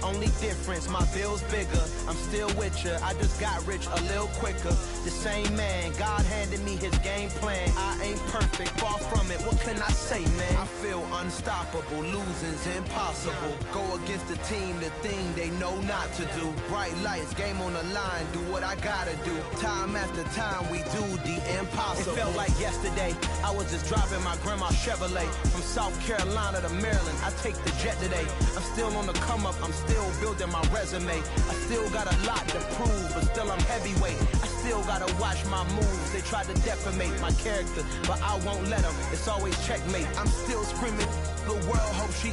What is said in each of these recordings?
only difference, my bill's bigger. I'm still with ya, I just got rich a little quicker. The same man, God handed me his game plan. I ain't perfect, far from it, what can I say, man? I feel unstoppable, losing's impossible. Go against the team, the thing they know not to do. Bright lights, game on the line, do what I gotta do. Time after time, we do the impossible. It felt like yesterday, I was just driving my grandma's Chevrolet. From South Carolina to Maryland, I take the jet today. I'm still on the come up, I'm still building my resume. I still got a lot to prove, but still I'm heavyweight. I still gotta watch my moves. They tried to defamate my character, but I won't let them. It's always checkmate. I'm still screaming, the world hope she.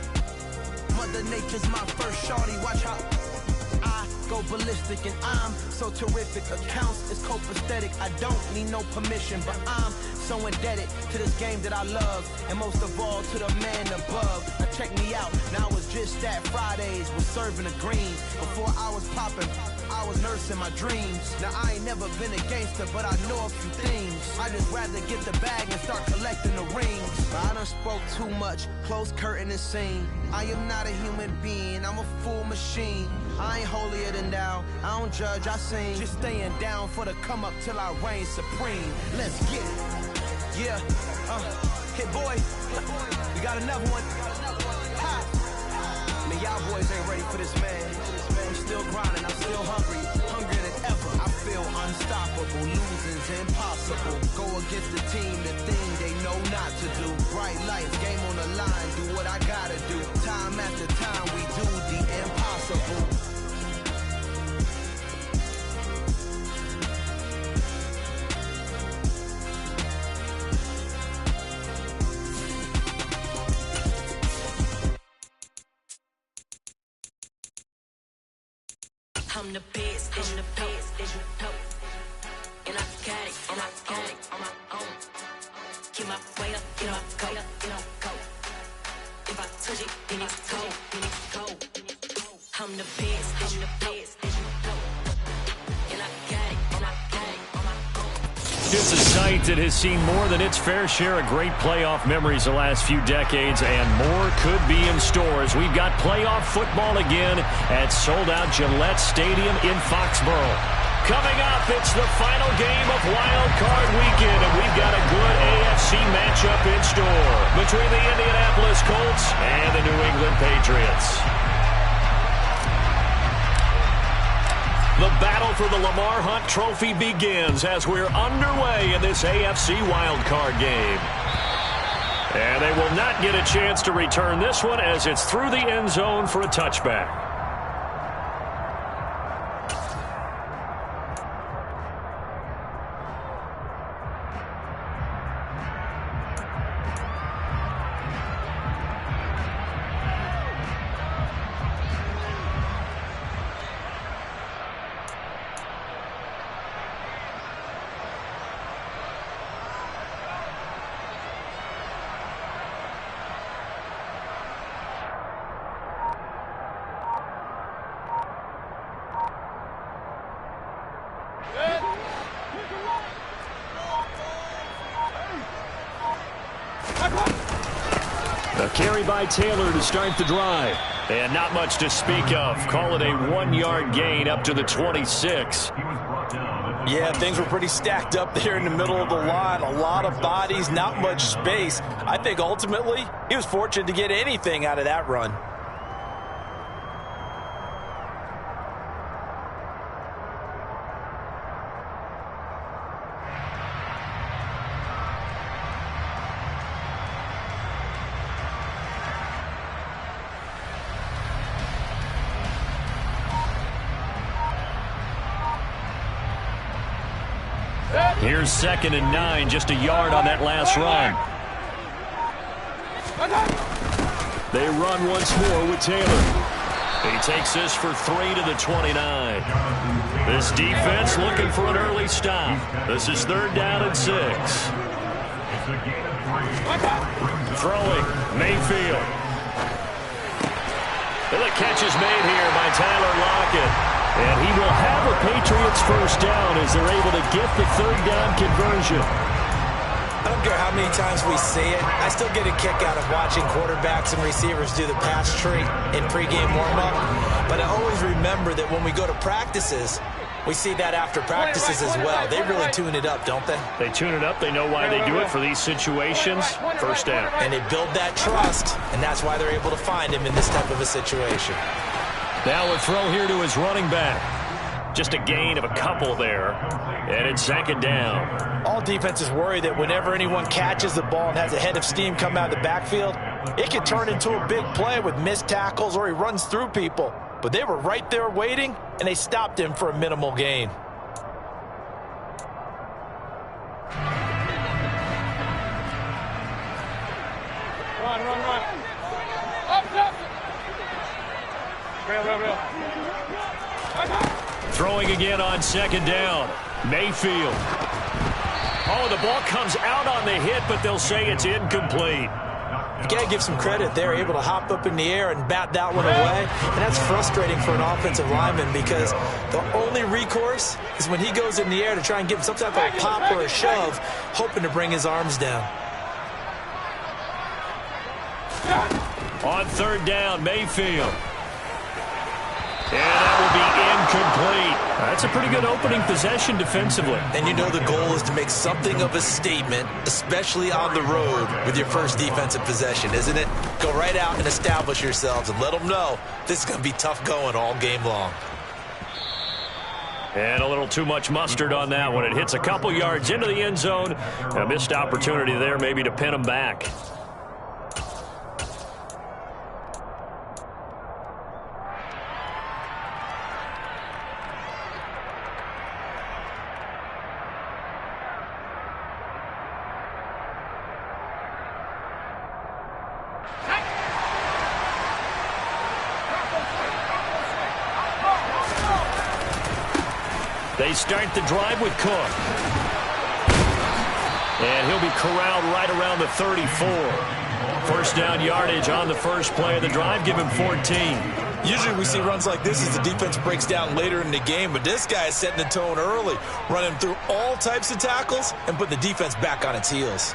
Mother Nature's my first shorty, watch how I go ballistic, and I'm so terrific. Accounts is copacetic, I don't need no permission, but I'm so indebted to this game that I love, and most of all to the man above. Now check me out, now it's just that Fridays was serving the greens. Before I was popping, I was nursing my dreams. Now I ain't never been a gangster, but I know a few things. I just rather get the bag and start collecting the rings. But I done spoke too much, close curtain and scene. I am not a human being, I'm a full machine. I ain't holier than thou, I don't judge, I sing. Just staying down for the come up till I reign supreme. Let's get it. Yeah, hit boy, we got another one. Ha. Man, y'all boys ain't ready for this, man. I'm still grinding, I'm still hungry, hungrier than ever. I feel unstoppable, losing's impossible. Go against the team, the thing they know not to do. Bright lights, game on the line, do what I gotta do. Time after time, we do the impossible. I'm the best, I'm the best, and I got it, and I got it on my own. Keep my way up, get up, go, get up, go. If I touch it, then it's cold, then it's cold. I'm the best, I'm the best, and I got it, and I got it on my own. It's a sight that has seen more than its fair share of great playoff memories the last few decades, and more could be in store as we've got playoff football again at sold-out Gillette Stadium in Foxborough. Coming up, it's the final game of Wild Card Weekend, and we've got a good AFC matchup in store between the Indianapolis Colts and the New England Patriots. The battle for the Lamar Hunt Trophy begins as we're underway in this AFC wildcard game. And they will not get a chance to return this one as it's through the end zone for a touchback. A carry by Taylor to start the drive. And not much to speak of. Call it a 1-yard gain up to the 26. Yeah, things were pretty stacked up there in the middle of the line. A lot of bodies, not much space. I think ultimately he was fortunate to get anything out of that run. Here's 2nd and 9, just a yard on that last run. They run once more with Taylor. He takes this for 3 to the 29. This defense looking for an early stop. This is 3rd down and 6. Throwing, Mayfield. And the catch is made here by Tyler Lockett. And he will have a Patriots first down as they're able to get the 3rd down conversion. I don't care how many times we see it. I still get a kick out of watching quarterbacks and receivers do the pass tree in pregame warm-up. But it remember that when we go to practices, we see that after practices as well. They really tune it up, don't they? They tune it up. They know why they do it for these situations. First down. And they build that trust, and that's why they're able to find him in this type of a situation. Now a throw here to his running back. Just a gain of a couple there. And it's second down. All defenses worry that whenever anyone catches the ball and has a head of steam come out of the backfield, it can turn into a big play with missed tackles or he runs through people. But they were right there waiting, and they stopped him for a minimal gain. Run. Up. Real. Throwing again on second down. Mayfield. Oh, the ball comes out on the hit, but they'll say it's incomplete. You got to give some credit. They're able to hop up in the air and bat that one away. And that's frustrating for an offensive lineman because the only recourse is when he goes in the air to try and give some type of a pop or a shove, hoping to bring his arms down. On third down, Mayfield. And that will be incomplete. That's a pretty good opening possession defensively. And you know the goal is to make something of a statement, especially on the road with your first defensive possession, isn't it? Go right out and establish yourselves and let them know this is going to be tough going all game long. And a little too much mustard on that one. It hits a couple yards into the end zone. A missed opportunity there maybe to pin them back. They start the drive with Cook. And he'll be corralled right around the 34. First down yardage on the first play of the drive. Give him 14. Usually we see runs like this as the defense breaks down later in the game, but this guy is setting the tone early, running through all types of tackles and putting the defense back on its heels.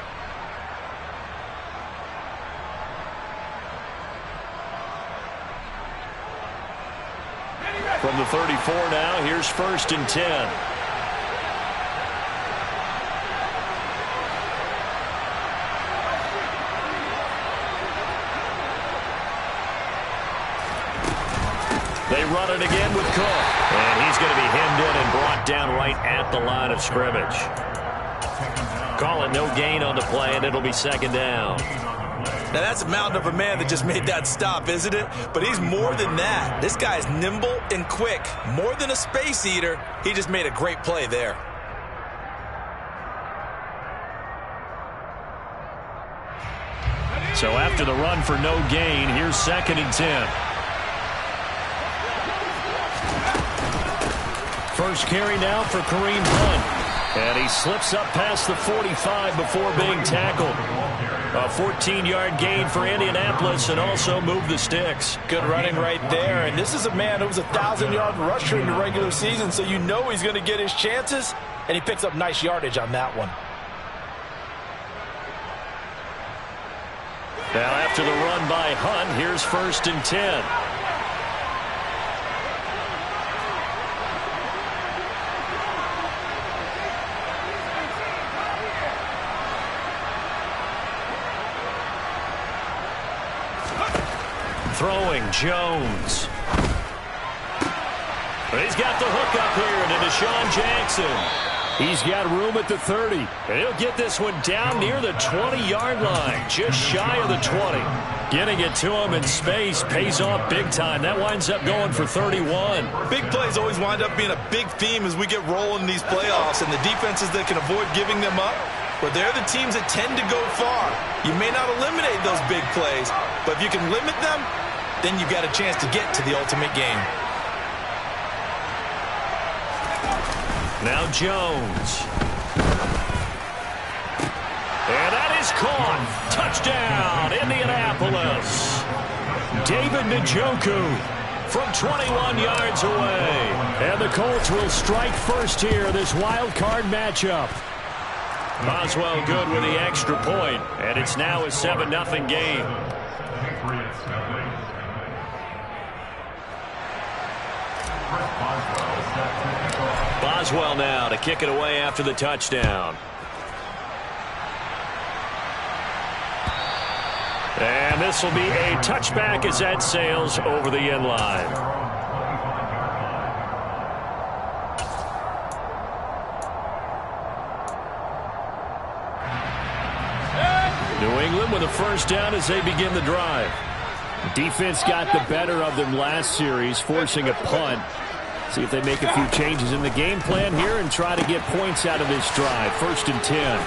From the 34 now, here's first and 10. They run it again with Cook. And he's going to be hemmed in and brought down right at the line of scrimmage. Call it no gain on the play, and it'll be second down. Now, that's a mountain of a man that just made that stop, isn't it? But he's more than that. This guy's nimble and quick. More than a space eater, he just made a great play there. So after the run for no gain, here's second and 10. First carry now for Kareem Hunt. And he slips up past the 45 before being tackled. A 14-yard gain for Indianapolis and also move the sticks. Good running right there. And this is a man who was a 1,000-yard rusher in the regular season, so you know he's going to get his chances. And he picks up nice yardage on that one. Now after the run by Hunt, here's first and 10. Throwing Jones. He's got the hook up here to Deshaun Jackson. He's got room at the 30. And he'll get this one down near the 20-yard line, just shy of the 20. Getting it to him in space pays off big time. That winds up going for 31. Big plays always wind up being a big theme as we get rolling in these playoffs, and the defenses that can avoid giving them up, but they're the teams that tend to go far. You may not eliminate those big plays, but if you can limit them, then you've got a chance to get to the ultimate game. Now Jones. And that is caught. Touchdown, Indianapolis. David Njoku from 21 yards away. And the Colts will strike first here, this wild card matchup. Boswell good with the extra point, and it's now a 7-0 game. Boswell now to kick it away after the touchdown. And this will be a touchback as that sails over the end line. New England with a first down as they begin the drive. Defense got the better of them last series, forcing a punt. See if they make a few changes in the game plan here and try to get points out of this drive. 1st and 10.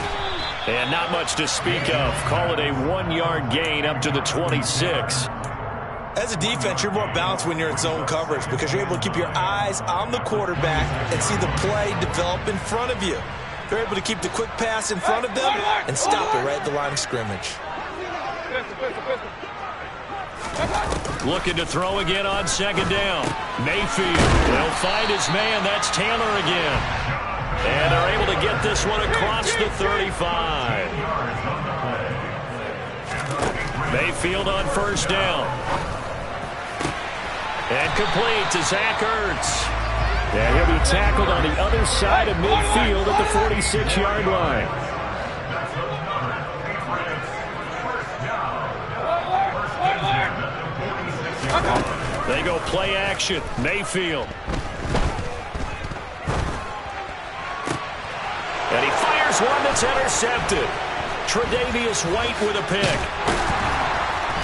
And not much to speak of. Call it a 1-yard gain up to the 26. As a defense, you're more balanced when you're in zone coverage because you're able to keep your eyes on the quarterback and see the play develop in front of you. They're able to keep the quick pass in front of them and stop it right at the line of scrimmage. Looking to throw again on 2nd down. Mayfield. They'll find his man. That's Taylor again. And they're able to get this one across the 35. Mayfield on 1st down. And complete to Zach Ertz. And he'll be tackled on the other side of midfield at the 46-yard line. They go play action. Mayfield. And he fires one that's intercepted. Tre'Davious White with a pick.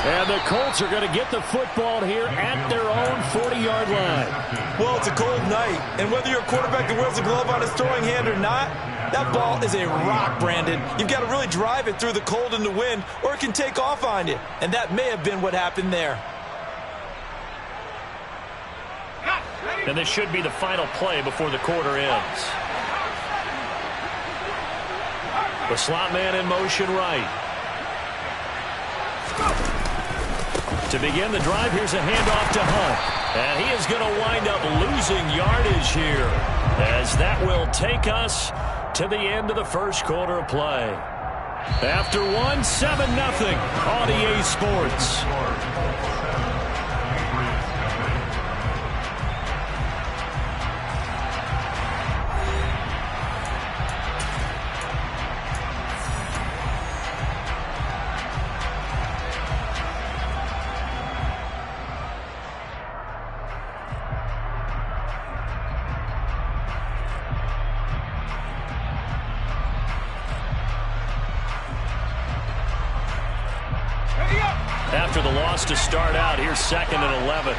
And the Colts are going to get the football here at their own 40-yard line. Well, it's a cold night, and whether you're a quarterback that wears a glove on his throwing hand or not, that ball is a rock, Brandon. You've got to really drive it through the cold and the wind, or it can take off on you. And that may have been what happened there. And this should be the final play before the quarter ends. The slot man in motion right. To begin the drive, here's a handoff to Hunt. And he is going to wind up losing yardage here, as that will take us to the end of the first quarter of play. After one, 7-0 on EA Sports. After the loss to start out, here's 2nd and 11.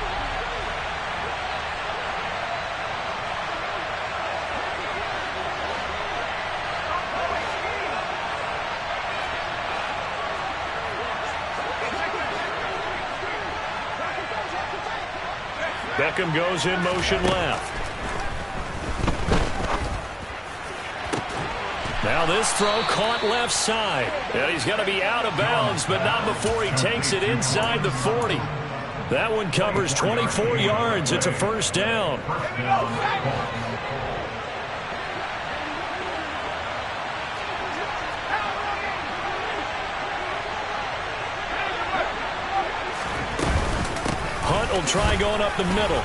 Beckham goes in motion left. Now this throw caught left side. And he's going to be out of bounds, but not before he takes it inside the 40. That one covers 24 yards. It's a first down. Hunt will try going up the middle.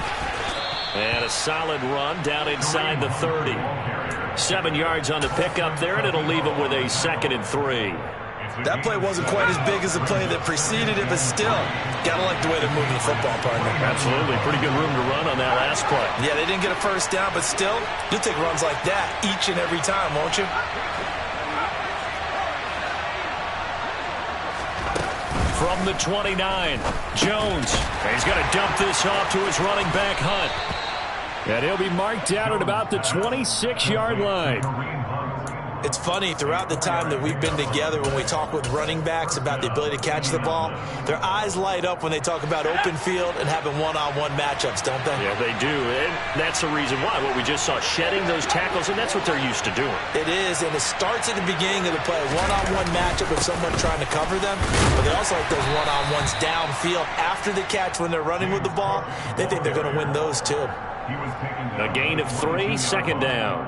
And a solid run down inside the 30. 7 yards on the pickup there, and it'll leave him with a 2nd and 3. That play wasn't quite as big as the play that preceded it, but still, gotta like the way they're moving the football, partner. Absolutely. Pretty good room to run on that last play. Yeah, they didn't get a first down, but still, you'll take runs like that each and every time, won't you? From the 29, Jones. He's going to dump this off to his running back, Hunt. And he'll be marked down at about the 26-yard line. It's funny, throughout the time that we've been together, when we talk with running backs about the ability to catch the ball, their eyes light up when they talk about open field and having one-on-one matchups, don't they? Yeah, they do. And that's the reason why. What we just saw, shedding those tackles, and that's what they're used to doing. It is, and it starts at the beginning of the play. One-on-one matchup with someone trying to cover them, but they also like those one-on-ones downfield after the catch when they're running with the ball. They think they're going to win those, too. A gain of 3, 2nd down.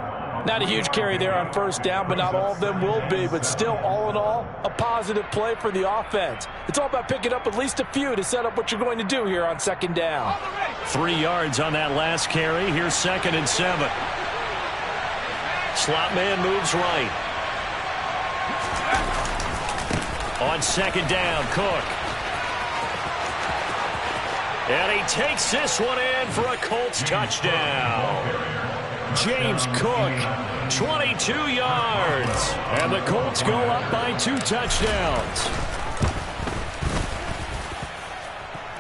Not a huge carry there on first down, but not all of them will be. But still, all in all, a positive play for the offense. It's all about picking up at least a few to set up what you're going to do here on second down. 3 yards on that last carry. Here's 2nd and 7. Slot man moves right. On second down, Cook. And he takes this one in for a Colts touchdown. James Cook, 22 yards. And the Colts go up by 2 touchdowns.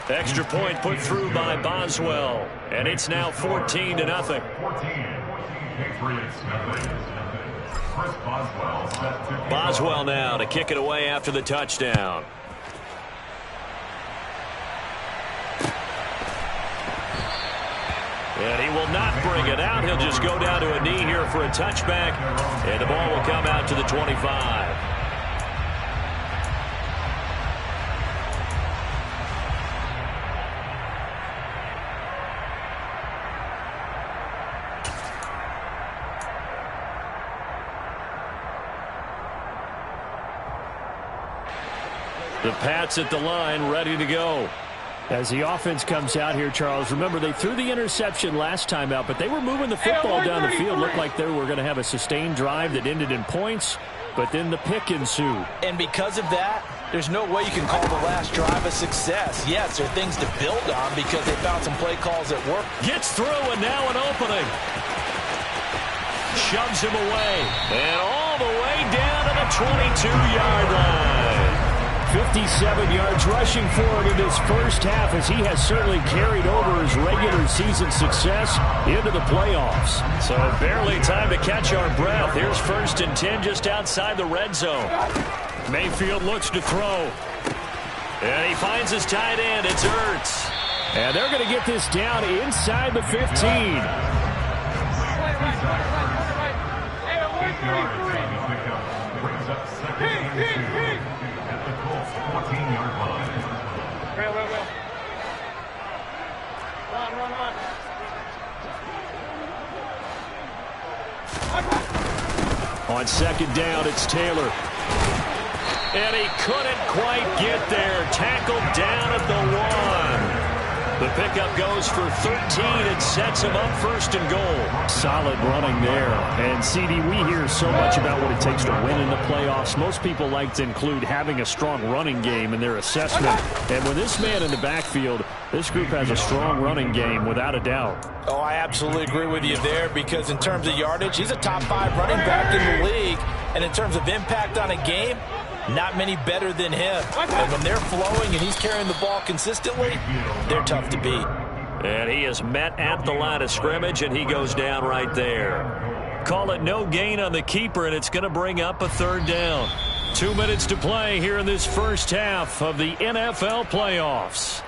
Extra point put through by Boswell. And it's now 14-0. Boswell now to kick it away after the touchdown. And he will not bring it out. He'll just go down to a knee here for a touchback. And the ball will come out to the 25. The Pats at the line, ready to go. As the offense comes out here, Charles, remember they threw the interception last time out, but they were moving the football down the field. Looked like they were going to have a sustained drive that ended in points, but then the pick ensued. And because of that, there's no way you can call the last drive a success. Yes, there are things to build on because they found some play calls that work. Gets through, and now an opening. Shoves him away, and all the way down to the 22-yard line. 57 yards rushing forward in his first half as he has certainly carried over his regular season success into the playoffs. So barely time to catch our breath. Here's 1st and 10 just outside the red zone. Mayfield looks to throw. And he finds his tight end. It's Ertz. And they're going to get this down inside the 15. On second down, it's Taylor. And he couldn't quite get there. Tackled down at the 1. The pickup goes for 13 and sets him up 1st and goal. Solid running there. And, CD, we hear so much about what it takes to win in the playoffs. Most people like to include having a strong running game in their assessment. And with this man in the backfield, this group has a strong running game without a doubt. Oh, I absolutely agree with you there because in terms of yardage, he's a top 5 running back in the league. And in terms of impact on a game, not many better than him. And when they're flowing and he's carrying the ball consistently, they're tough to beat. And he is met at the line of scrimmage, and he goes down right there. Call it no gain on the keeper, and it's going to bring up a 3rd down. 2 minutes to play here in this first half of the NFL playoffs.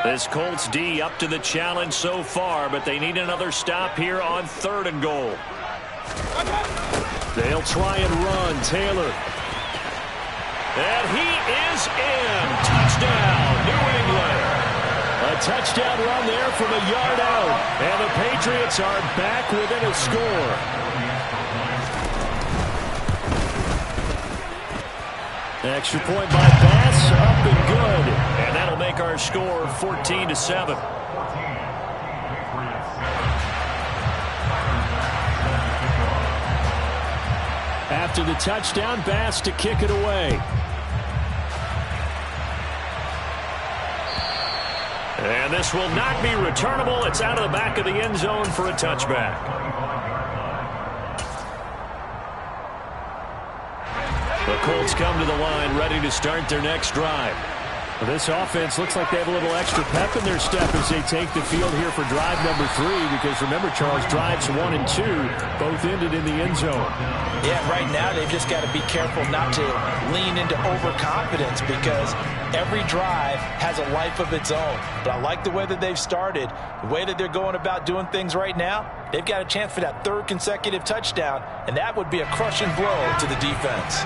This Colts D up to the challenge so far, but they need another stop here on 3rd and goal. They'll try and run. Taylor. And he is in. Touchdown, New England. A touchdown run there from a yard out. And the Patriots are back within a score. Extra point by Bass, up and good. And that'll make our score 14-7. After the touchdown, Bass to kick it away. And this will not be returnable. It's out of the back of the end zone for a touchback. The Colts come to the line ready to start their next drive. Well, this offense looks like they have a little extra pep in their step as they take the field here for drive number 3 because remember, Charles, drives 1 and 2 both ended in the end zone. Yeah, right now they've just got to be careful not to lean into overconfidence because every drive has a life of its own. But I like the way that they've started, the way that they're going about doing things right now. They've got a chance for that 3rd consecutive touchdown, and that would be a crushing blow to the defense.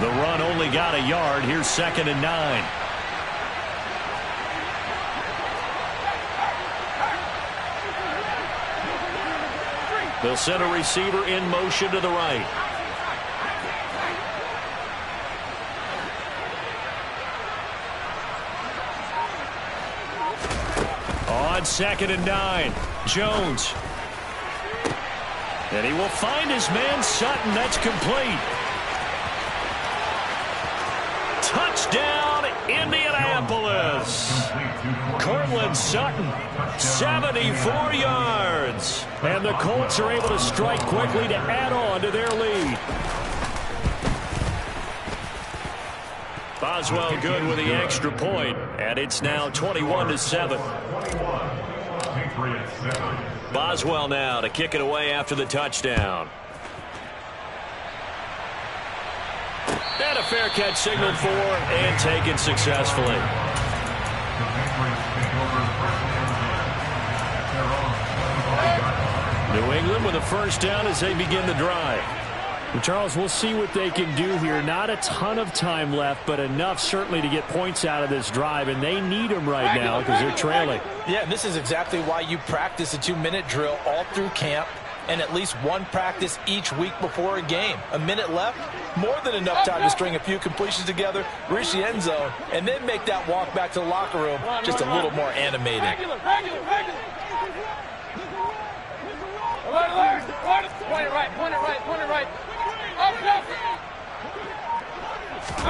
The run only got a yard. Here's 2nd and 9. They'll send a receiver in motion to the right. On 2nd and 9, Jones. And he will find his man Sutton. That's complete. Touchdown, Indianapolis. Cortland Sutton, 74 yards. And the Colts are able to strike quickly to add on to their lead. Boswell good with the extra point, and it's now 21-7. Boswell now to kick it away after the touchdown. And a fair catch signaled for and taken successfully. New England with a first down as they begin the drive. Well, Charles, we'll see what they can do here. Not a ton of time left, but enough certainly to get points out of this drive, and they need them right now because they're trailing. Yeah, this is exactly why you practice a 2-minute drill all through camp and at least one practice each week before a game. A minute left, more than enough time to string a few completions together, reach the end zone, and then make that walk back to the locker room just a little more animated. Point it right.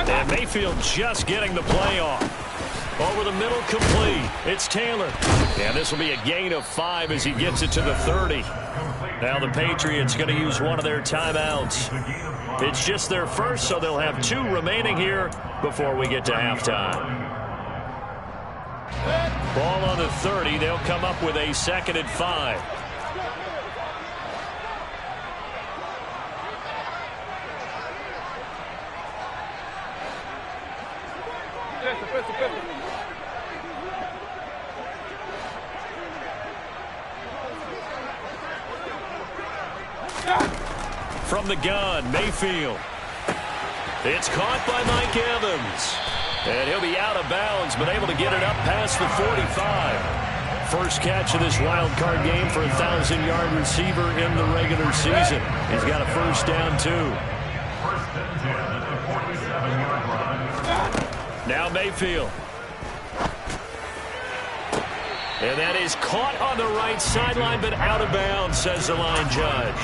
And Mayfield just getting the play off. Over the middle, complete. It's Taylor. And this will be a gain of 5 as he gets it to the 30. Now the Patriots going to use one of their timeouts. It's just their first, so they'll have 2 remaining here before we get to halftime. Ball on the 30. They'll come up with a 2nd and 5. From the gun, Mayfield. It's caught by Mike Evans. And he'll be out of bounds, but able to get it up past the 45. First catch of this wild card game for a 1,000-yard receiver in the regular season. He's got a first down, too. Now Mayfield. And that is caught on the right sideline, but out of bounds, says the line judge.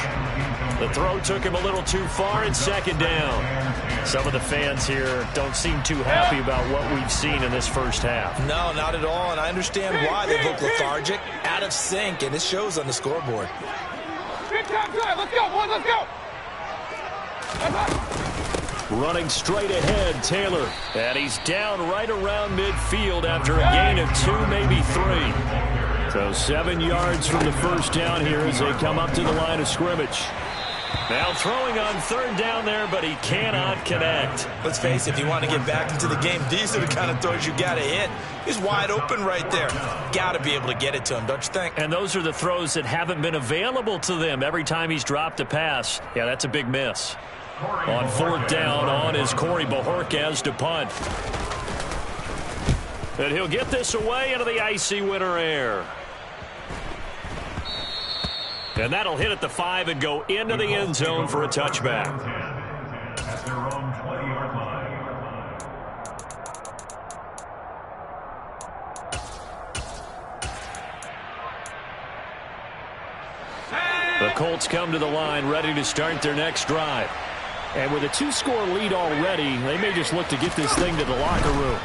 The throw took him a little too far, and 2nd down. Some of the fans here don't seem too happy about what we've seen in this first half. No, not at all, and I understand why. They look lethargic, out of sync, and it shows on the scoreboard. Big time drive. Let's go, boys. Let's go. Running straight ahead, Taylor. And he's down right around midfield after a gain of 2, maybe 3. So 7 yards from the first down here as they come up to the line of scrimmage. Now throwing on 3rd down there, but he cannot connect. Let's face it, if you want to get back into the game, these are the kind of throws you got to hit. He's wide open right there. Got to be able to get it to him, don't you think? And those are the throws that haven't been available to them every time he's dropped a pass. Yeah, that's a big miss. On 4th down, on is Corey Bojorquez to punt. And he'll get this away into the icy winter air. And that'll hit at the 5 and go into the end zone for a touchback. At their own 20-yard line. The Colts come to the line ready to start their next drive. And with a 2-score lead already, they may just look to get this thing to the locker room.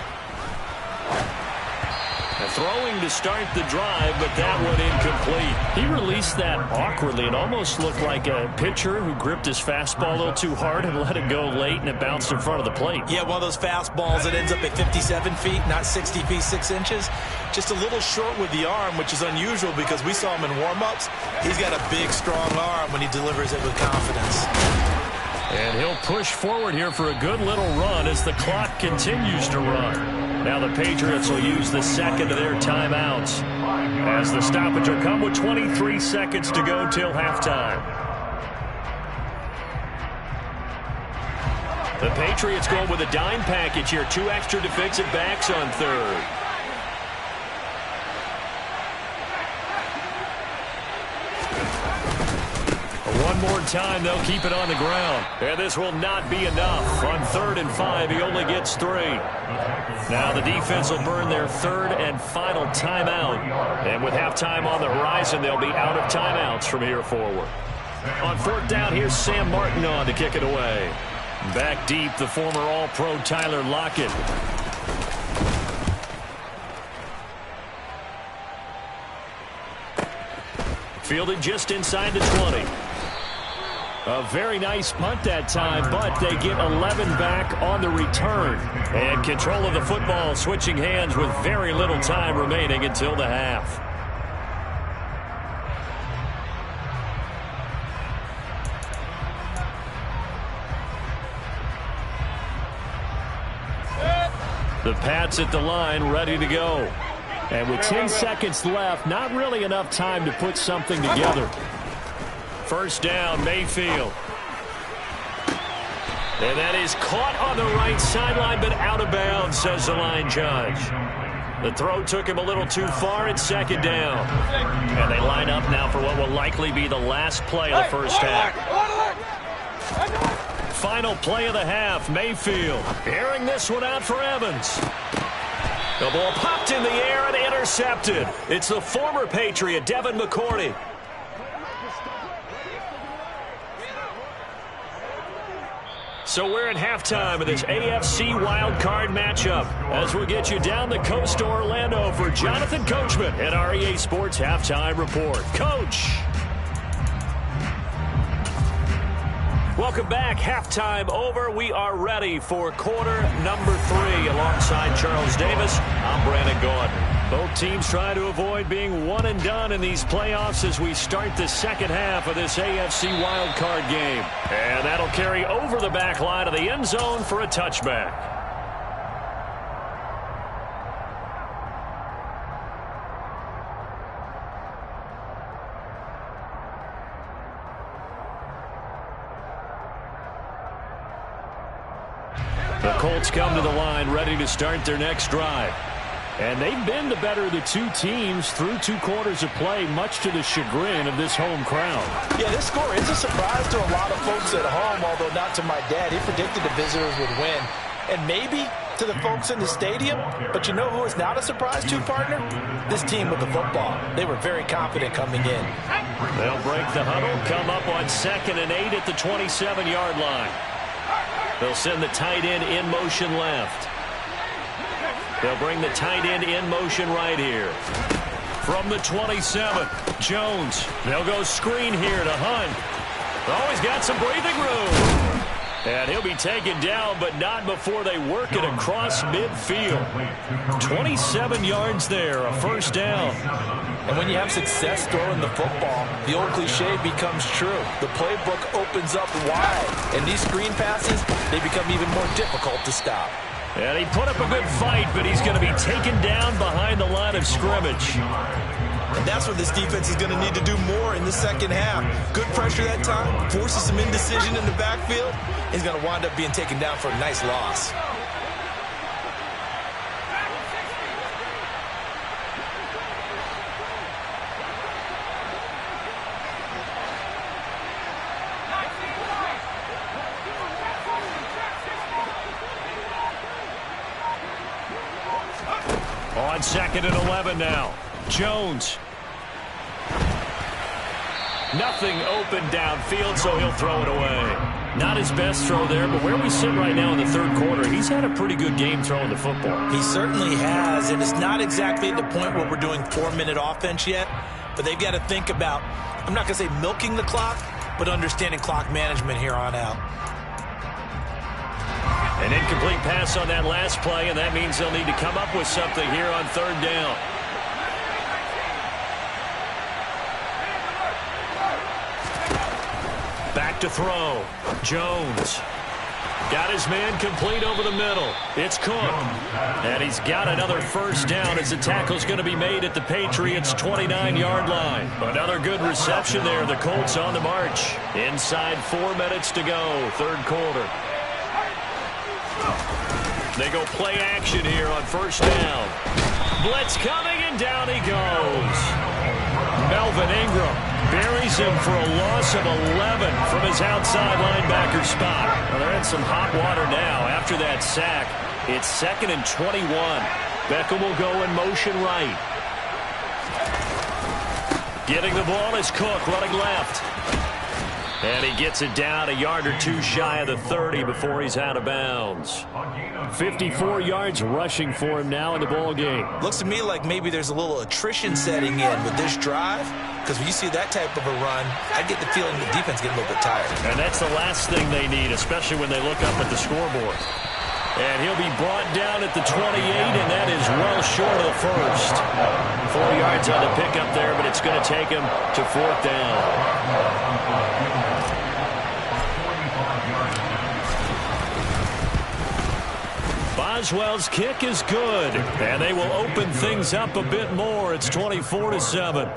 Throwing to start the drive, but that one incomplete. He released that awkwardly. It almost looked like a pitcher who gripped his fastball a little too hard and let it go late, and it bounced in front of the plate. Yeah, one of those fastballs that ends up at 57 feet, not 60 feet, 6 inches. Just a little short with the arm, which is unusual because we saw him in warm-ups. He's got a big, strong arm when he delivers it with confidence. And he'll push forward here for a good little run as the clock continues to run. Now the Patriots will use the 2nd of their timeouts as the stoppage will come with 23 seconds to go till halftime. The Patriots going with a dime package here. 2 extra defensive backs on third. One more time, they'll keep it on the ground. And this will not be enough. On 3rd and 5, he only gets 3. Now the defense will burn their 3rd and final timeout. And with halftime on the horizon, they'll be out of timeouts from here forward. On 4th down, here's Sam Martin on to kick it away. Back deep, the former All-Pro Tyler Lockett. Fielded just inside the 20. A very nice punt that time, but they get 11 back on the return. And control of the football switching hands with very little time remaining until the half. The Pats at the line, ready to go. And with 10 seconds left, not really enough time to put something together. First down, Mayfield. And that is caught on the right sideline, but out of bounds, says the line judge. The throw took him a little too far. It's 2nd down. And they line up now for what will likely be the last play of the first half. Final play of the half, Mayfield. Airing this one out for Evans. The ball popped in the air and intercepted. It's the former Patriot, Devin McCourty. So we're at halftime of this AFC wildcard matchup as we get you down the coast to Orlando for Jonathan Coachman at our EA Sports Halftime Report. Coach. Welcome back. Halftime over. We are ready for quarter number 3 alongside Charles Davis. I'm Brandon Gordon. Both teams try to avoid being one and done in these playoffs as we start the second half of this AFC wildcard game. And that'll carry over the back line of the end zone for a touchback. The Colts come to the line ready to start their next drive. And they've been the better of the 2 teams through 2 quarters of play, much to the chagrin of this home crowd. Yeah, this score is a surprise to a lot of folks at home, although not to my dad. He predicted the visitors would win. And maybe to the folks in the stadium, but you know who is not a surprise to, partner? This team with the football. They were very confident coming in. They'll break the huddle, come up on 2nd and 8 at the 27-yard line. They'll send the tight end in motion left. They'll bring the tight end in motion right here. From the 27, Jones. They'll go screen here to Hunt. Oh, he's got some breathing room. And he'll be taken down, but not before they work it across midfield. 27 yards there, a first down. And when you have success throwing the football, the old cliche becomes true. The playbook opens up wide. And these screen passes, they become even more difficult to stop. And he put up a good fight, but he's going to be taken down behind the line of scrimmage. And that's what this defense is going to need to do more in the second half. Good pressure that time, forces some indecision in the backfield. He's going to wind up being taken down for a nice loss. On 2nd and 11 now. Jones. Nothing open downfield, so he'll throw it away. Not his best throw there, but where we sit right now in the 3rd quarter, he's had a pretty good game throwing the football. He certainly has, and it's not exactly at the point where we're doing 4-minute offense yet, but they've got to think about, I'm not going to say milking the clock, but understanding clock management here on out. An incomplete pass on that last play, and that means they'll need to come up with something here on 3rd down. Back to throw. Jones. Got his man complete over the middle. It's Cook. And he's got another first down as the tackle's going to be made at the Patriots' 29-yard line. Another good reception there. The Colts on the march. Inside 4 minutes to go, 3rd quarter. They go play action here on first down. Blitz coming, and down he goes. Melvin Ingram buries him for a loss of 11 from his outside linebacker spot. Well, they're in some hot water now. After that sack, it's 2nd and 21. Beckham will go in motion right. Getting the ball is Cook, running left. And he gets it down a yard or two shy of the 30 before he's out of bounds. 54 yards rushing for him now in the ball game. Looks to me like maybe there's a little attrition setting in with this drive, because when you see that type of a run, I get the feeling the defense get a little bit tired. And that's the last thing they need, especially when they look up at the scoreboard. And he'll be brought down at the 28, and that is well short of the first. 4 yards on the pickup there, but it's going to take him to 4th down. Boswell's kick is good, and they will open things up a bit more. It's 24-7.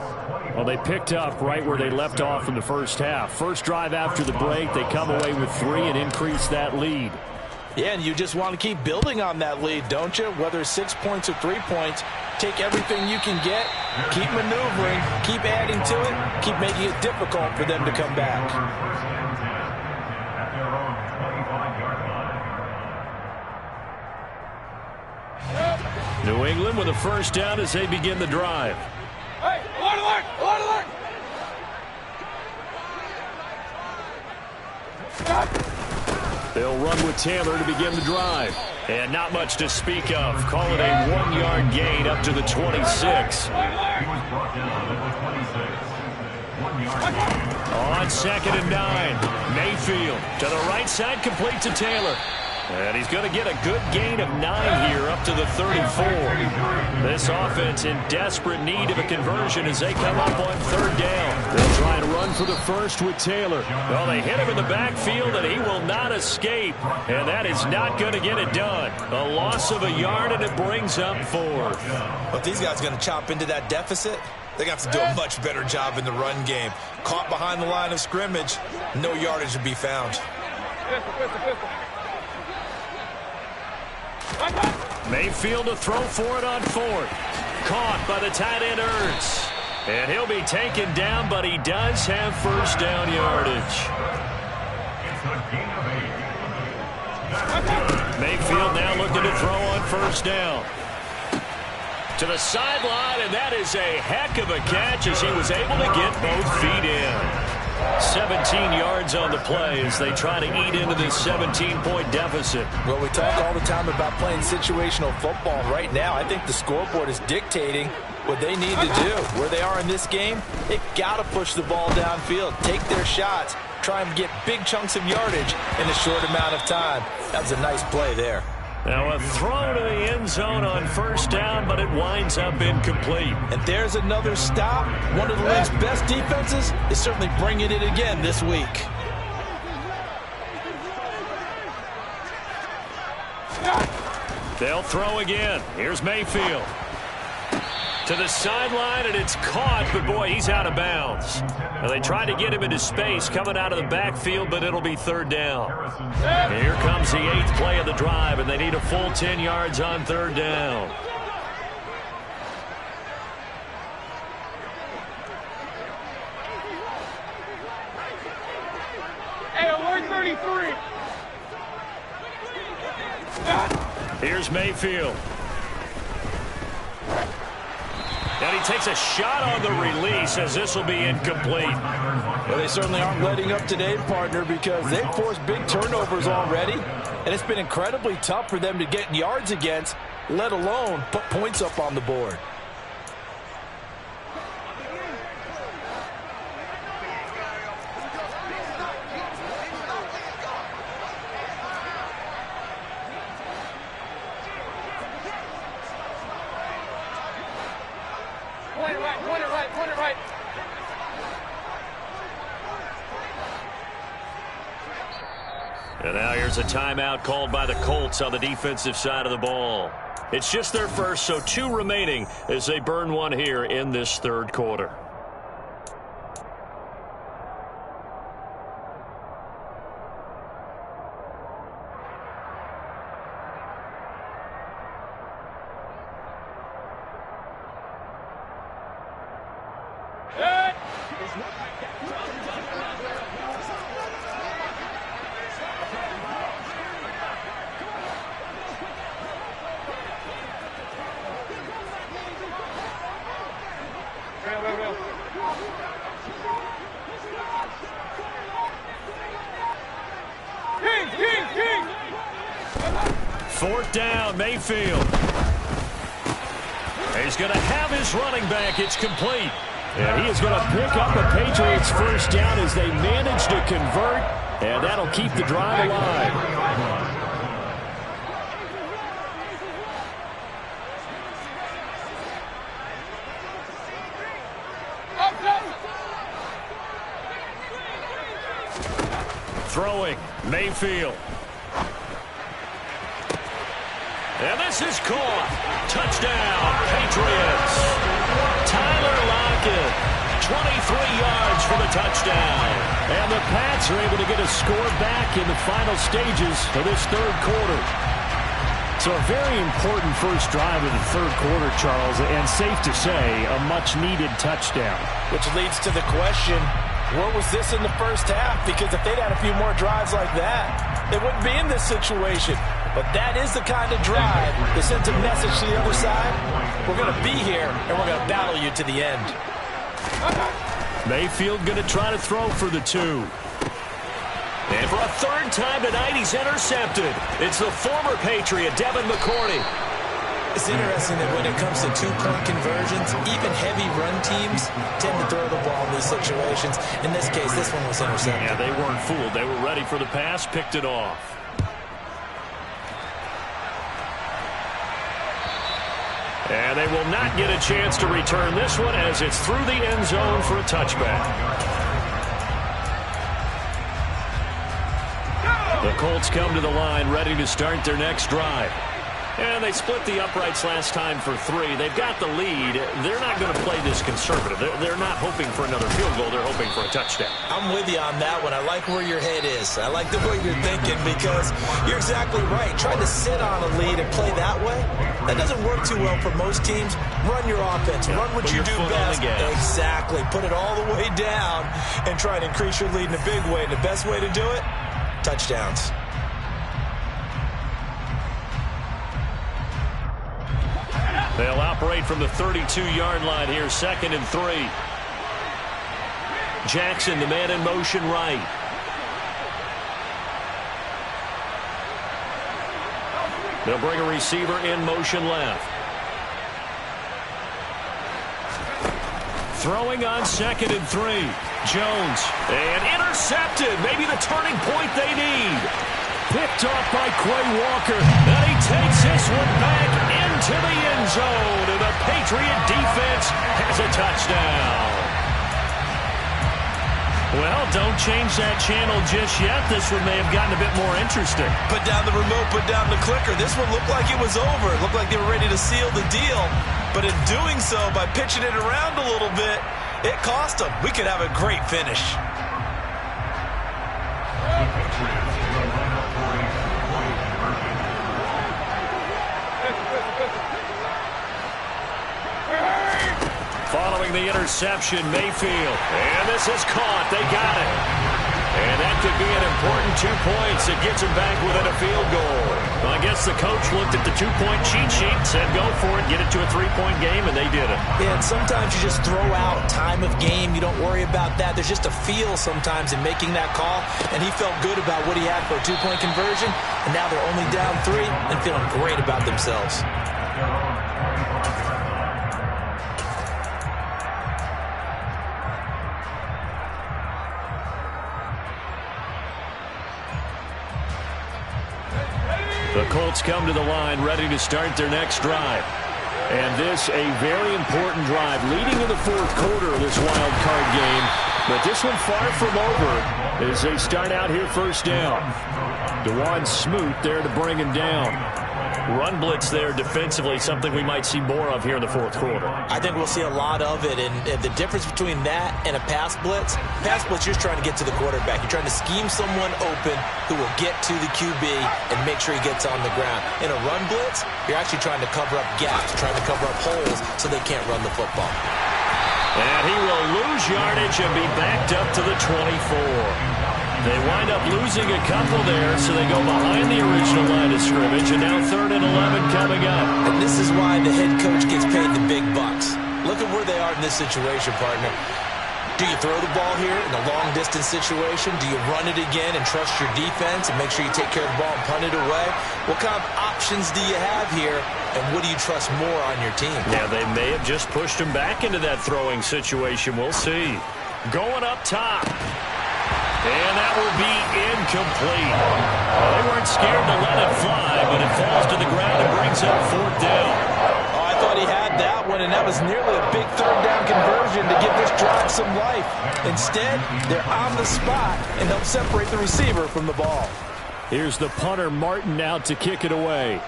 Well, they picked up right where they left off in the first half. First drive after the break, they come away with 3 and increase that lead. Yeah, and you just want to keep building on that lead, don't you? Whether it's 6 points or 3 points, take everything you can get, keep maneuvering, keep adding to it, keep making it difficult for them to come back. New England with a first down as they begin the drive. Hey, alert, alert, alert, alert! They'll run with Taylor to begin the drive. And not much to speak of. Call it a 1-yard gain up to the 26. On 2nd and 9. Mayfield to the right side, complete to Taylor. And he's going to get a good gain of 9 here up to the 34. This offense in desperate need of a conversion as they come up on 3rd down. They'll try and run for the first with Taylor. Well, they hit him in the backfield, and he will not escape. And that is not going to get it done. A loss of a yard, and it brings up 4th. But these guys are going to chop into that deficit. They're going to have to do a much better job in the run game. Caught behind the line of scrimmage, no yardage to be found. Mayfield to throw for it on 4th. Caught by the tight end Ertz. And he'll be taken down, but he does have first down yardage. Mayfield now looking to throw on first down. To the sideline, and that is a heck of a catch as he was able to get both feet in. 17 yards on the play as they try to eat into this 17-point deficit. Well, we talk all the time about playing situational football. Right now, I think the scoreboard is dictating what they need to do. Where they are in this game, they've got to push the ball downfield, take their shots, try and get big chunks of yardage in a short amount of time. That was a nice play there. Now a throw to the end zone on first down, but it winds up incomplete. And there's another stop. One of the league's best defenses is certainly bringing it again this week. They'll throw again. Here's Mayfield. To the sideline, and it's caught, but boy, he's out of bounds. Now they tried to get him into space coming out of the backfield, but it'll be 3rd down. Here comes the 8th play of the drive, and they need a full 10 yards on 3rd down. Hey, alert 33! Here's Mayfield. And he takes a shot on the release as this will be incomplete. Well, they certainly aren't letting up today, partner, because they've forced big turnovers already, and it's been incredibly tough for them to get yards against, let alone put points up on the board. Point it right. And now here's a timeout called by the Colts on the defensive side of the ball. It's just their first, so 2 remaining as they burn one here in this 3rd quarter. 4th down, Mayfield. He's going to have his running back. It's complete. And he is going to pick up a Patriots first down as they manage to convert, and that'll keep the drive alive. Throwing, Mayfield. And this is caught. Touchdown, Patriots. Tyler Lockett, 23 yards for the touchdown. And the Pats are able to get a score back in the final stages of this third quarter. So a very important first drive of the third quarter, Charles, and safe to say, a much-needed touchdown. Which leads to the question, what was this in the first half? Because if they'd had a few more drives like that, they wouldn't be in this situation. But that is the kind of drive that sends a message to the other side. We're going to be here, and we're going to battle you to the end. Mayfield going to try to throw for the 2. And for a third time tonight, he's intercepted. It's the former Patriot, Devin McCourty. It's interesting that when it comes to two-point conversions, even heavy run teams tend to throw the ball in these situations. In this case, this one was intercepted. Yeah, they weren't fooled. They were ready for the pass, picked it off. And they will not get a chance to return this one as it's through the end zone for a touchback. The Colts come to the line ready to start their next drive. And they split the uprights last time for 3. They've got the lead. They're not going to play this conservative. They're not hoping for another field goal. They're hoping for a touchdown. I'm with you on that one. I like where your head is. I like the way you're thinking because you're exactly right. Trying to sit on a lead and play that way, that doesn't work too well for most teams. Run your offense. Run what you do best. Exactly. Put it all the way down and try and increase your lead in a big way. And the best way to do it, touchdowns. They'll operate from the 32-yard line here, 2nd and 3. Jackson, the man in motion right. They'll bring a receiver in motion left. Throwing on 2nd and 3. Jones, and intercepted. Maybe the turning point they need. Picked off by Quay Walker. And he takes this one back into the end zone. And the Patriot defense has a touchdown. Well, don't change that channel just yet. This one may have gotten a bit more interesting. Put down the remote, put down the clicker. This one looked like it was over. It looked like they were ready to seal the deal. But in doing so, by pitching it around a little bit, it cost them. We could have a great finish. Following the interception, Mayfield. And this is caught. They got it. And that could be an important 2 points. It gets them back within a field goal. Well, I guess the coach looked at the 2-point cheat sheet and said, go for it, get it to a 3-point game, and they did it. Yeah, and sometimes you just throw out time of game. You don't worry about that. There's just a feel sometimes in making that call, and he felt good about what he had for a 2-point conversion, and now they're only down 3 and feeling great about themselves. The Colts come to the line ready to start their next drive. And this a very important drive leading in the fourth quarter of this wild card game. But this one far from over as they start out here first down. DeJuan Smoot there to bring him down. Run blitz there defensively, something we might see more of here in the fourth quarter. I think we'll see a lot of it, and the difference between that and a pass blitz, you're just trying to get to the quarterback. You're trying to scheme someone open who will get to the QB and make sure he gets on the ground. In a run blitz, you're actually trying to cover up gaps, trying to cover up holes so they can't run the football. And he will lose yardage and be backed up to the 24. They wind up losing a couple there, so they go behind the original line of scrimmage, and now 3rd and 11 coming up. And this is why the head coach gets paid the big bucks. Look at where they are in this situation, partner. Do you throw the ball here in a long-distance situation? Do you run it again and trust your defense and make sure you take care of the ball and punt it away? What kind of options do you have here, and what do you trust more on your team? Yeah, they may have just pushed him back into that throwing situation. We'll see. Going up top. And that will be incomplete. Well, they weren't scared to let it fly, but it falls to the ground and brings up 4th down. Oh, I thought he had that one, and that was nearly a big 3rd down conversion to give this drive some life. Instead, they're on the spot and help separate the receiver from the ball. Here's the punter, Martin, out to kick it away.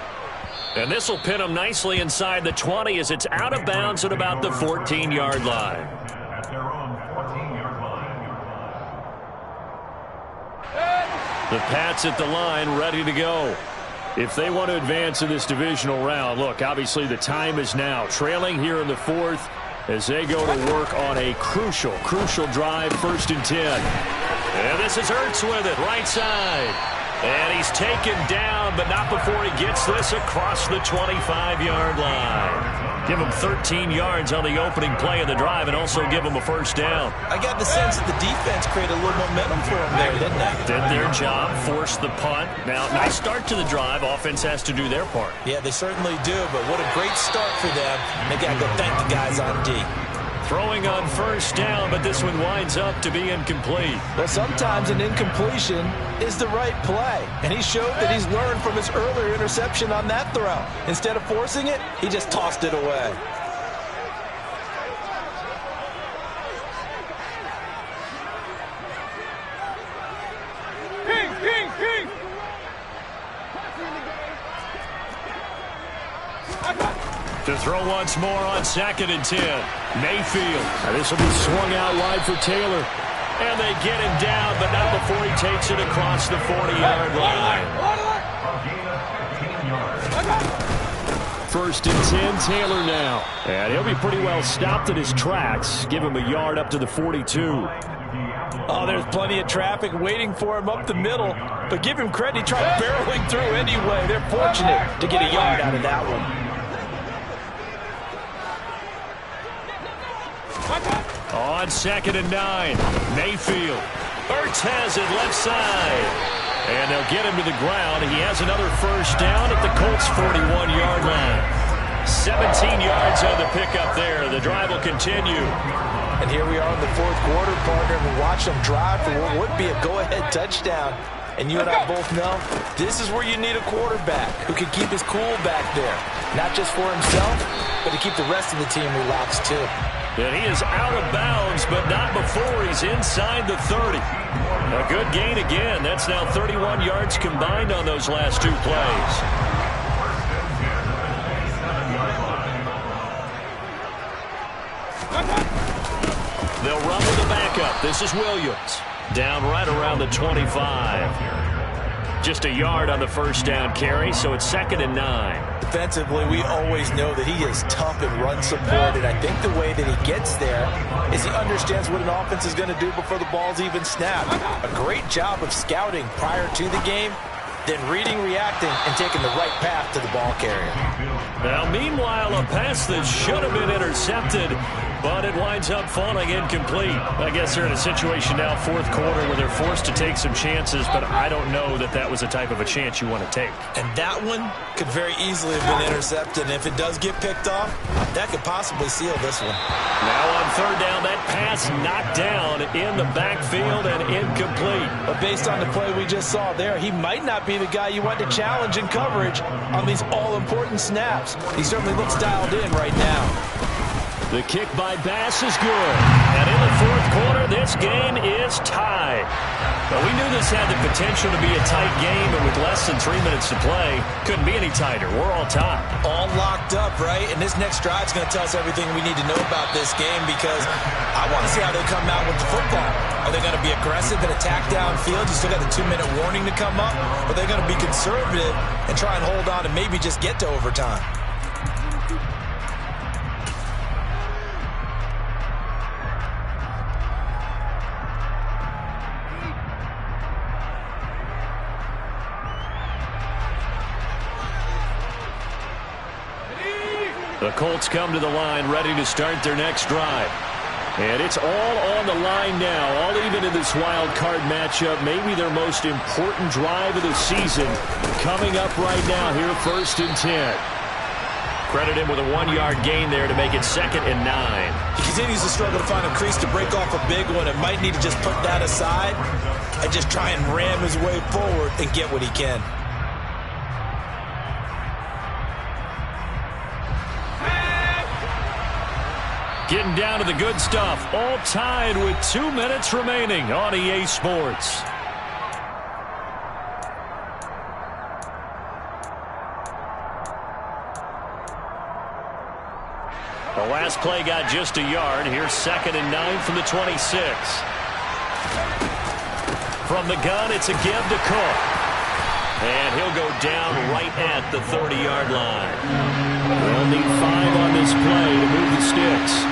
And this will pin him nicely inside the 20 as it's out of bounds at about the 14-yard line. At their own 14-yard line. The Pats at the line, ready to go. If they want to advance in this divisional round, look, obviously the time is now. Trailing here in the 4th as they go to work on a crucial drive, 1st and 10. And this is Hurts with it, right side. And he's taken down, but not before he gets this across the 25-yard line. Give him 13 yards on the opening play of the drive and also give him a 1st down. I got the sense that the defense created a little momentum for him there, didn't they? Did their job, forced the punt. Now, nice start to the drive. Offense has to do their part. Yeah, they certainly do, but what a great start for them. They got to go thank the guys on D. Throwing on 1st down, but this one winds up to be incomplete. Well, sometimes an incompletion is the right play, and he showed that he's learned from his earlier interception on that throw. Instead of forcing it, he just tossed it away. King! To throw once more on 2nd and 10. Mayfield. Now this will be swung out wide for Taylor. And they get him down, but not before he takes it across the 40-yard line. 1st and 10, Taylor now. And he'll be pretty well stopped at his tracks. Give him a yard up to the 42. Oh, there's plenty of traffic waiting for him up the middle. But give him credit, he tried barreling through anyway. They're fortunate to get a yard out of that one. On 2nd and 9, Mayfield. Hurts has it left side. And they'll get him to the ground. He has another 1st down at the Colts' 41-yard line. 17 yards on the pickup there. The drive will continue. And here we are in the 4th quarter, partner. We watch them drive for what would be a go-ahead touchdown. And you and I both know this is where you need a quarterback who can keep his cool back there. Not just for himself, but to keep the rest of the team relaxed too. And he is out of bounds, but not before he's inside the 30. A good gain again. That's now 31 yards combined on those last 2 plays. They'll run with the backup. This is Williams. Down right around the 25. Just a yard on the 1st down carry, so it's 2nd and 9. Defensively, we always know that he is tough and run support, and I think the way that he gets there is he understands what an offense is going to do before the ball's even snapped. A great job of scouting prior to the game, then reading, reacting, and taking the right path to the ball carrier. Now, meanwhile, a pass that should have been intercepted, but it winds up falling incomplete. I guess they're in a situation now, 4th quarter, where they're forced to take some chances, but I don't know that that was the type of a chance you want to take. And that one could very easily have been intercepted, and if it does get picked off, that could possibly seal this one. Now on 3rd down, that pass knocked down in the backfield and incomplete. But based on the play we just saw there, he might not be the guy you want to challenge in coverage on these all-important snaps. He certainly looks dialed in right now. The kick by Bass is good. And in the 4th quarter, this game is tied. Well, we knew this had the potential to be a tight game, and with less than 3 minutes to play, couldn't be any tighter. We're all tied. All locked up, right? And this next drive is going to tell us everything we need to know about this game, because I want to see how they come out with the football. Are they going to be aggressive and attack downfield? You still got the 2-minute warning to come up? Or are they going to be conservative and try and hold on and maybe just get to overtime? The Colts come to the line ready to start their next drive. And it's all on the line now, all even in this wild card matchup. Maybe their most important drive of the season coming up right now here, 1st and 10. Credit him with a 1-yard gain there to make it 2nd and 9. He continues to struggle to find a crease to break off a big one and might need to just put that aside and just try and ram his way forward and get what he can. Getting down to the good stuff. All tied with 2 minutes remaining on EA Sports. The last play got just a yard. Here's 2nd and 9 from the 26. From the gun, it's a give to Cook. And he'll go down right at the 30-yard line. They'll need 5 on this play to move the sticks.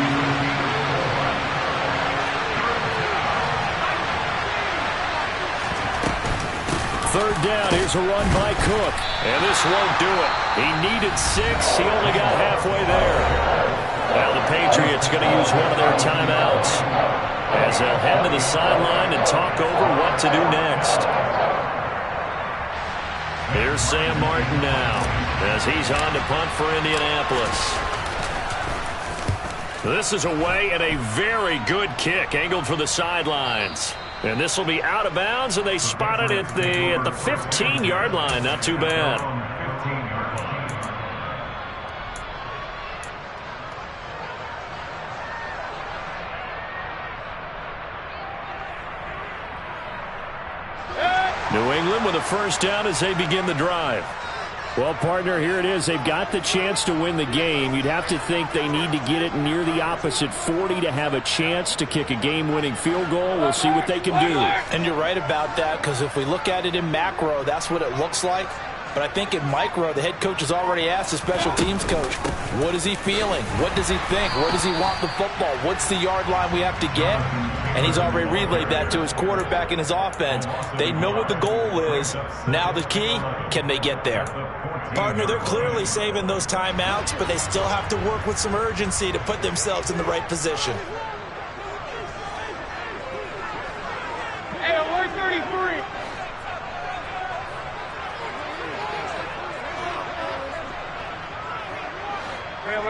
Third down, here's a run by Cook. And this won't do it. He needed 6. He only got halfway there. Well, the Patriots going to use one of their timeouts as they'll head to the sideline and talk over what to do next. Here's Sam Martin now as he's on to punt for Indianapolis. This is away and a very good kick angled for the sidelines. And this will be out of bounds, and they spot it at the 15-yard line. Not too bad. New England with a first down as they begin the drive. Well, partner, here it is. They've got the chance to win the game. You'd have to think they need to get it near the opposite 40 to have a chance to kick a game-winning field goal. We'll see what they can do. And you're right about that, because if we look at it in macro, that's what it looks like. But I think in micro, the head coach has already asked the special teams coach, what is he feeling? What does he think? Where does he want the football? What's the yard line we have to get? And he's already relayed that to his quarterback and his offense. They know what the goal is. Now the key, can they get there? Partner, they're clearly saving those timeouts, but they still have to work with some urgency to put themselves in the right position. Hey, alert 33. Real.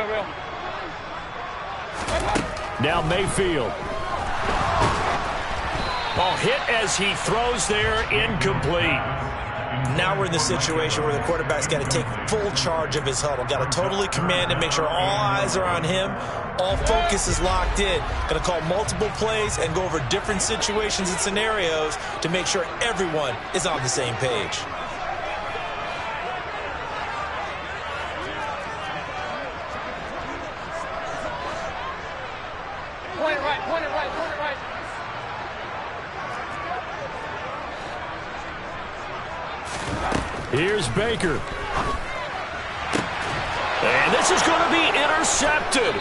Now Mayfield. Ball hit as he throws there, incomplete. Now we're in the situation where the quarterback's got to take full charge of his huddle. Got to totally command it, make sure all eyes are on him. All focus is locked in. Going to call multiple plays and go over different situations and scenarios to make sure everyone is on the same page. Point it right. Here's Baker. And this is going to be intercepted.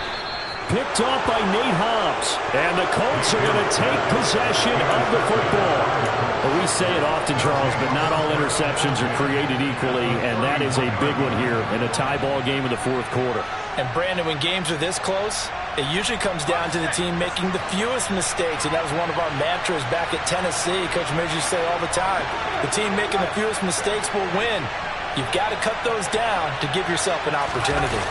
Picked off by Nate Hobbs. And the Colts are going to take possession of the football. Well, we say it often, Charles, but not all interceptions are created equally, and that is a big one here in a tie ball game in the 4th quarter. And Brandon, when games are this close, it usually comes down to the team making the fewest mistakes, and that was one of our mantras back at Tennessee. Coach Midge used to say all the time, the team making the fewest mistakes will win. You've got to cut those down to give yourself an opportunity.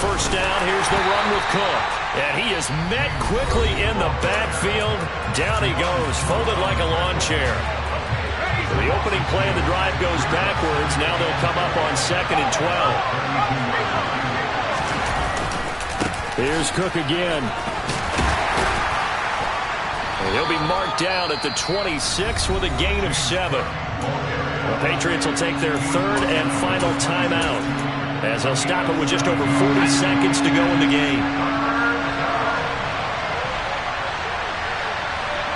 First down, here's the run with Cook. And he is met quickly in the backfield. Down he goes, folded like a lawn chair. The opening play of the drive goes backwards. Now they'll come up on 2nd and 12. Here's Cook again. And he'll be marked down at the 26 with a gain of 7. The Patriots will take their 3rd and final timeout as they'll stop it with just over 40 seconds to go in the game.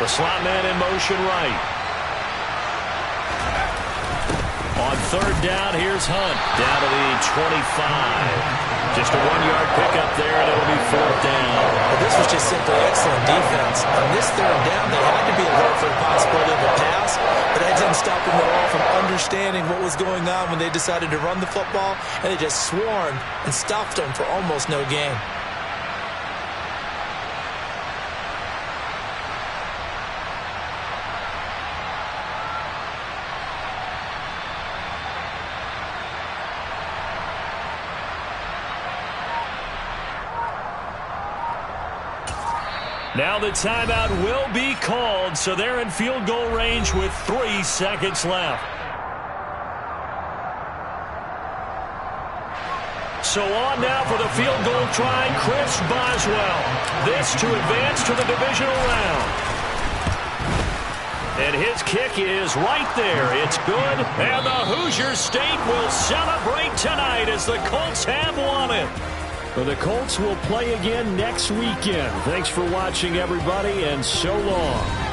The slot man in motion right. On 3rd down, here's Hunt down to the 25. Just a 1-yard pickup there, and it'll be 4th down. Well, this was just simply excellent defense. On this 3rd down, they had to be alert for the possibility of a pass, but that didn't stop them at all from understanding what was going on when they decided to run the football, and they just swarmed and stopped them for almost no gain. Now the timeout will be called, so they're in field goal range with 3 seconds left. So on now for the field goal try, Chris Boswell. This to advance to the divisional round. And his kick is right there. It's good. And the Hoosier State will celebrate tonight as the Colts have won it. Well, the Colts will play again next weekend. Thanks for watching, everybody, and so long.